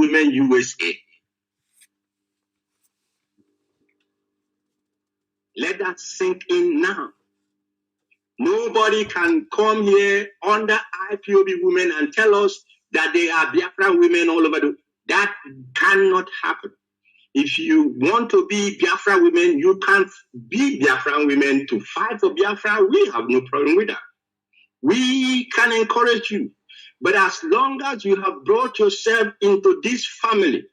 Women USA. Let that sink in now. Nobody can come here under IPOB women and tell us that they are Biafra women all over the. That cannot happen. If you want to be Biafra women, you can be Biafra women to fight for Biafra. We have no problem with that. We can encourage you. But as long as you have brought yourself into this family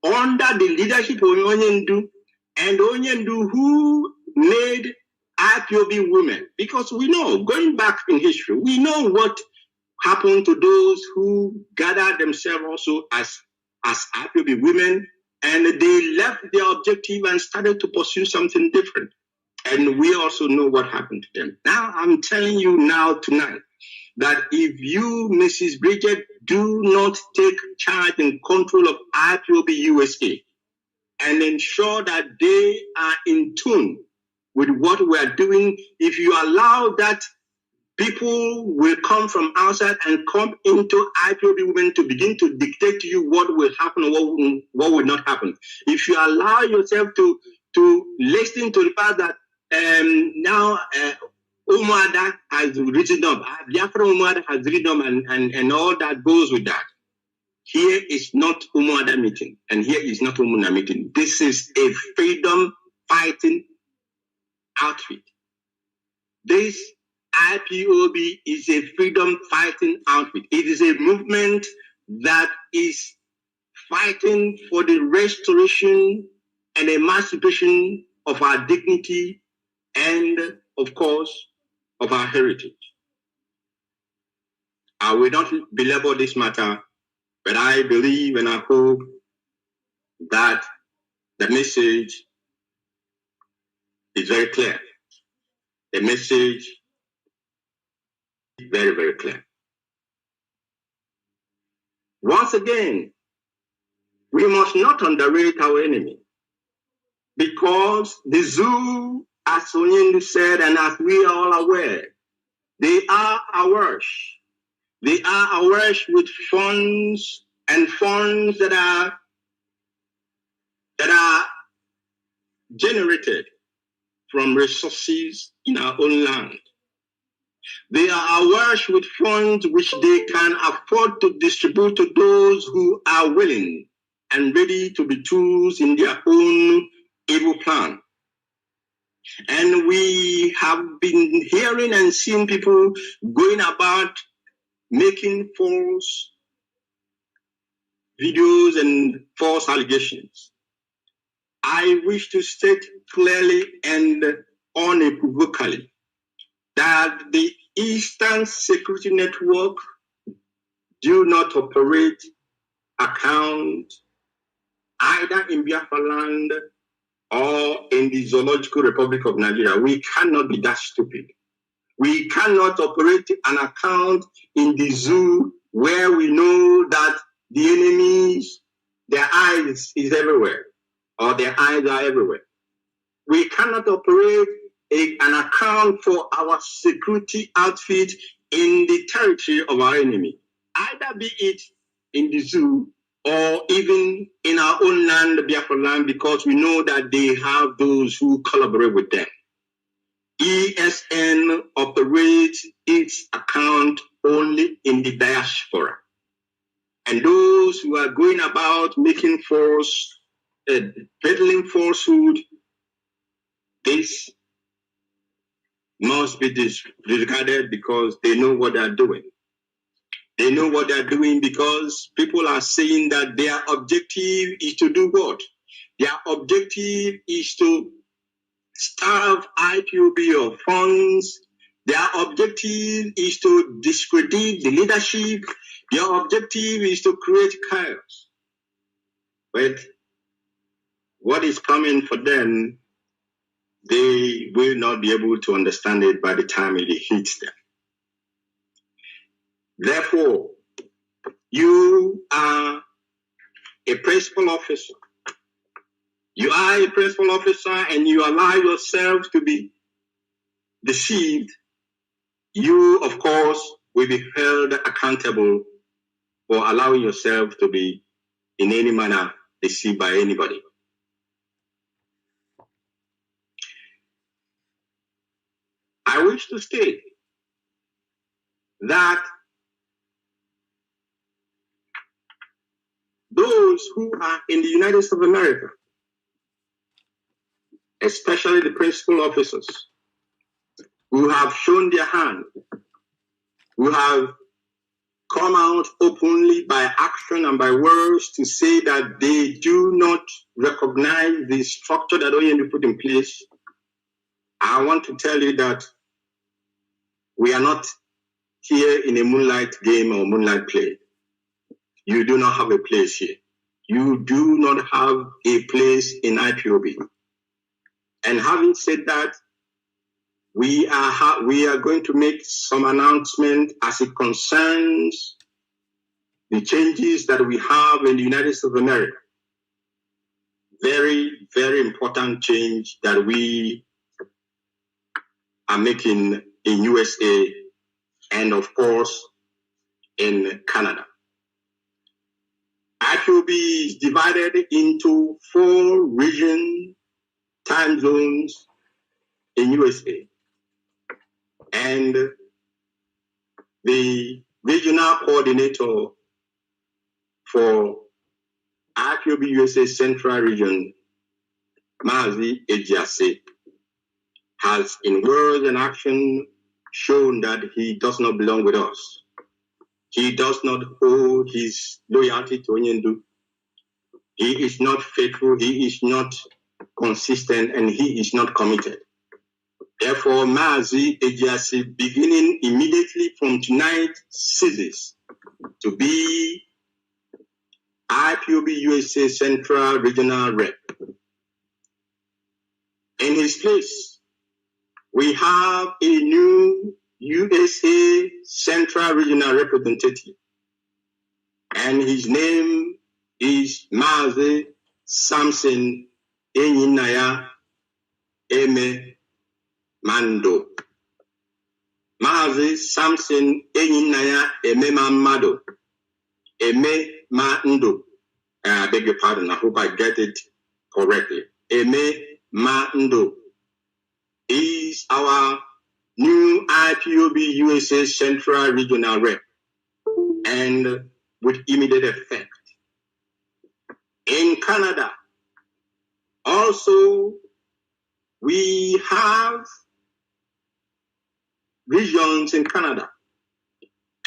under the leadership of Onyendu, and Onyendu who made IPOB women, because we know, going back in history, we know what happened to those who gathered themselves also as IPOB women, and they left their objective and started to pursue something different. And we also know what happened to them. Now, I'm telling you now tonight that if you, Mrs. Bridget, do not take charge and control of IPOB USA and ensure that they are in tune with what we are doing, if you allow that people will come from outside and come into IPOB women to begin to dictate to you what will happen and what will not happen. If you allow yourself to listen to the fact that now Umuada has written up, Biafra Umuada has written up and all that goes with that. Here is not Umuada meeting and here is not Umuna meeting. This is a freedom fighting outfit. This IPOB is a freedom fighting outfit. It is a movement that is fighting for the restoration and emancipation of our dignity and, of course, of our heritage. I will not belabor this matter, but I believe and I hope that the message is very clear. The message is very, very clear. Once again, we must not underrate our enemy, because the zoo, as Onyendu said, and as we are all aware, they are awash. They are awash with funds that are generated from resources in our own land. They are awash with funds which they can afford to distribute to those who are willing and ready to be tools in their own evil plan. And we have been hearing and seeing people going about making false videos and false allegations. I wish to state clearly and unequivocally that the Eastern Security Network do not operate account either in Biafra land or in the Zoological Republic of Nigeria. We cannot be that stupid. We cannot operate an account in the zoo where we know that the enemies, their eyes is everywhere, or their eyes are everywhere. We cannot operate an account for our security outfit in the territory of our enemy, either be it in the zoo or even in our own land, Biafra land, because we know that they have those who collaborate with them. ESN operates its account only in the diaspora. And those who are going about making peddling falsehood, this must be disregarded because they know what they're doing. They know what they're doing because people are saying that their objective is to do what? Their objective is to starve IPOB of funds. Their objective is to discredit the leadership. Their objective is to create chaos. But what is coming for them, they will not be able to understand it by the time it hits them. Therefore, you are a principal officer. You are a principal officer and you allow yourself to be deceived. You, of course, will be held accountable for allowing yourself to be in any manner deceived by anybody. I wish to state that those who are in the United States of America, especially the principal officers, who have shown their hand, who have come out openly by action and by words to say that they do not recognize the structure that ONU put in place, I want to tell you that we are not here in a moonlight game or moonlight play. You do not have a place here. You do not have a place in IPOB. And having said that, we are going to make some announcement as it concerns the changes that we have in the United States of America. Very, very important change that we are making in USA and of course in Canada. IPOB is divided into 4 region time zones in USA. And the regional coordinator for IPOB USA Central Region, Mazi, has in words and action shown that he does not belong with us. He does not owe his loyalty to Onyendu. He is not faithful, he is not consistent, and he is not committed. Therefore, Mazi Ejiase, beginning immediately from tonight, ceases to be IPOB USA Central Regional Rep. In his place, we have a new USA Central Regional Representative, and his name is Mazi Samson Enyinaya Eme Mando. Mazi Samson Enyinaya Eme Mando. Eme Mando. I beg your pardon, I hope I get it correctly. Eme Mando is our new IPOB USA Central Regional Rep, and with immediate effect. In Canada, also, we have regions in Canada,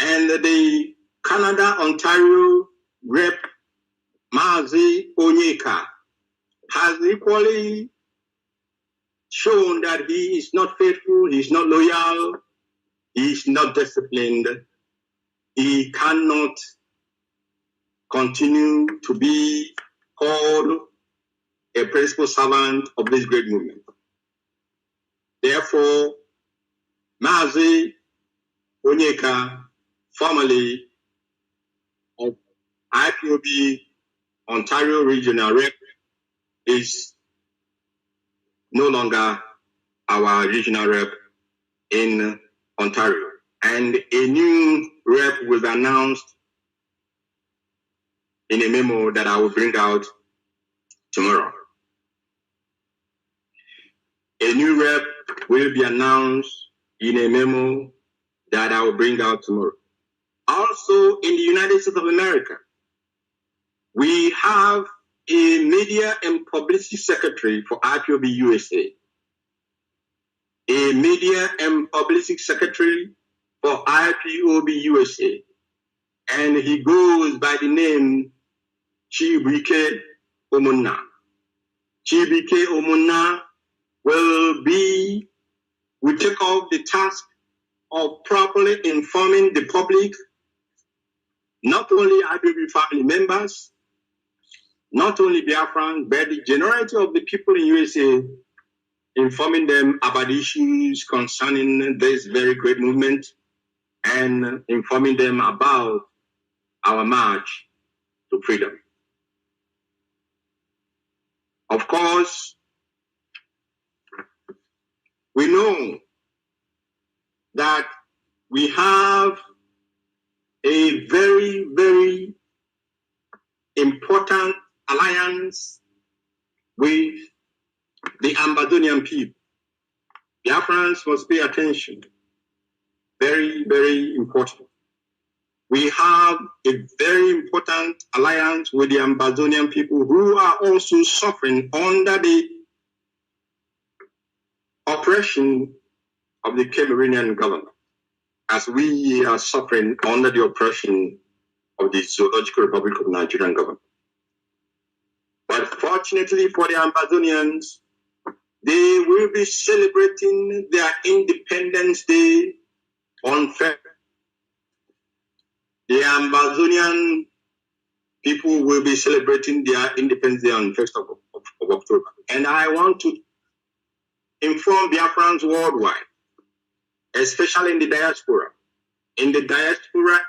and the Canada-Ontario Rep, Mazi Onyeka, has equally shown that he is not faithful, he is not loyal, he is not disciplined. He cannot continue to be called a principal servant of this great movement. Therefore, Mazi Onyeka, formerly of IPOB Ontario Regional Rep, is no longer our regional rep in Ontario. And a new rep will be announced in a memo that I will bring out tomorrow. A new rep will be announced in a memo that I will bring out tomorrow. Also, in the United States of America, we have a media and publicity secretary for IPOB USA. A media and publicity secretary for IPOB USA. And he goes by the name Chika Omuna. Chika Omuna will take up the task of properly informing the public, not only IPOB family members, not only Biafran, but the generality of the people in USA, informing them about issues concerning this very great movement and informing them about our march to freedom. Of course, we know that we have a very, very important important alliance with the Ambazonian people. Biafrans must pay attention. Very, very important. We have a very important alliance with the Ambazonian people who are also suffering under the oppression of the Cameroonian government, as we are suffering under the oppression of the Zoological Republic of Nigerian government. But fortunately for the Ambazonians, they will be celebrating their Independence Day on February. The Ambazonian people will be celebrating their Independence Day on 1st of October. And I want to inform Biafrans worldwide, especially in the diaspora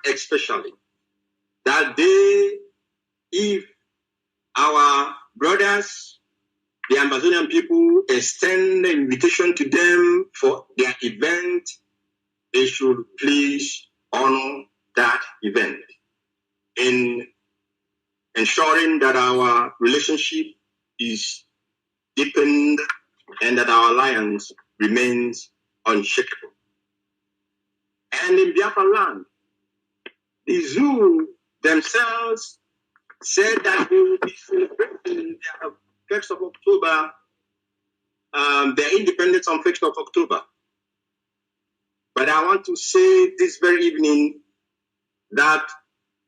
especially, that if our brothers, the Ambazonian people, extend the invitation to them for their event, they should please honor that event in ensuring that our relationship is deepened and that our alliance remains unshakable. And in Biafra land, the zoo themselves said that they will be celebrating their 1st of October, their independence on 1st of October. But I want to say this very evening that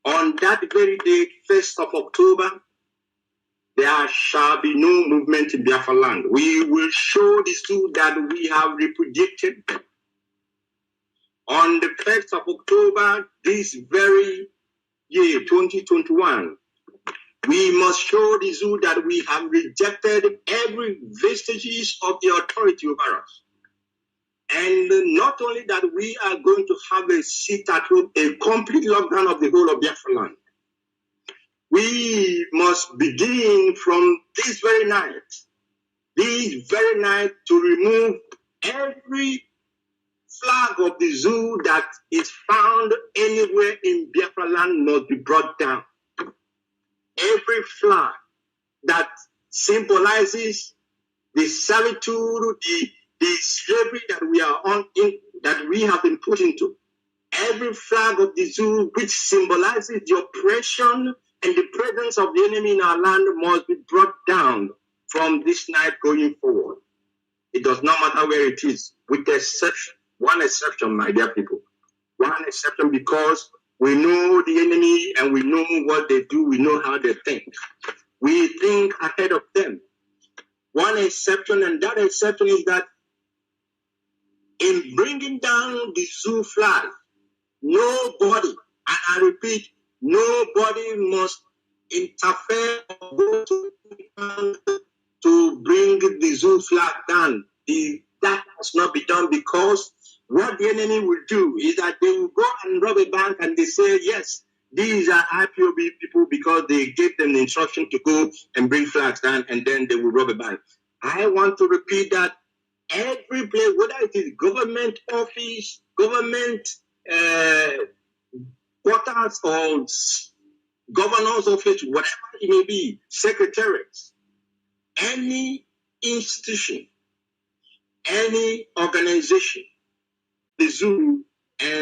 on that very day, 1st of October, there shall be no movement in Biafra land. We will show the zoo that we have repudiated them. On the 1st of October, this very year, 2021, we must show the zoo that we have rejected every vestiges of the authority over us. And not only that, we are going to have a sit-at-home, a complete lockdown of the whole of Biafra land. We must begin from this very night to remove every flag of the zoo that is found anywhere in Biafra land must be brought down. Every flag that symbolizes the servitude, the slavery that we are on, that we have been put into. Every flag of the zoo which symbolizes the oppression and the presence of the enemy in our land must be brought down from this night going forward. It does not matter where it is, with exception. One exception, my dear people. One exception, because we know the enemy and we know what they do. We know how they think. We think ahead of them. One exception, and that exception is that in bringing down the zoo flag, nobody, and I repeat, nobody must interfere or go to bring the zoo flag down. That must not be done, because what the enemy will do is that they will go and rob a bank and they say, yes, these are IPOB people because they gave them the instruction to go and bring flags down, and then they will rob a bank. I want to repeat that every place, whether it is government office, government quarters, or governor's office, whatever it may be, secretariats, any institution, any organization, the zoo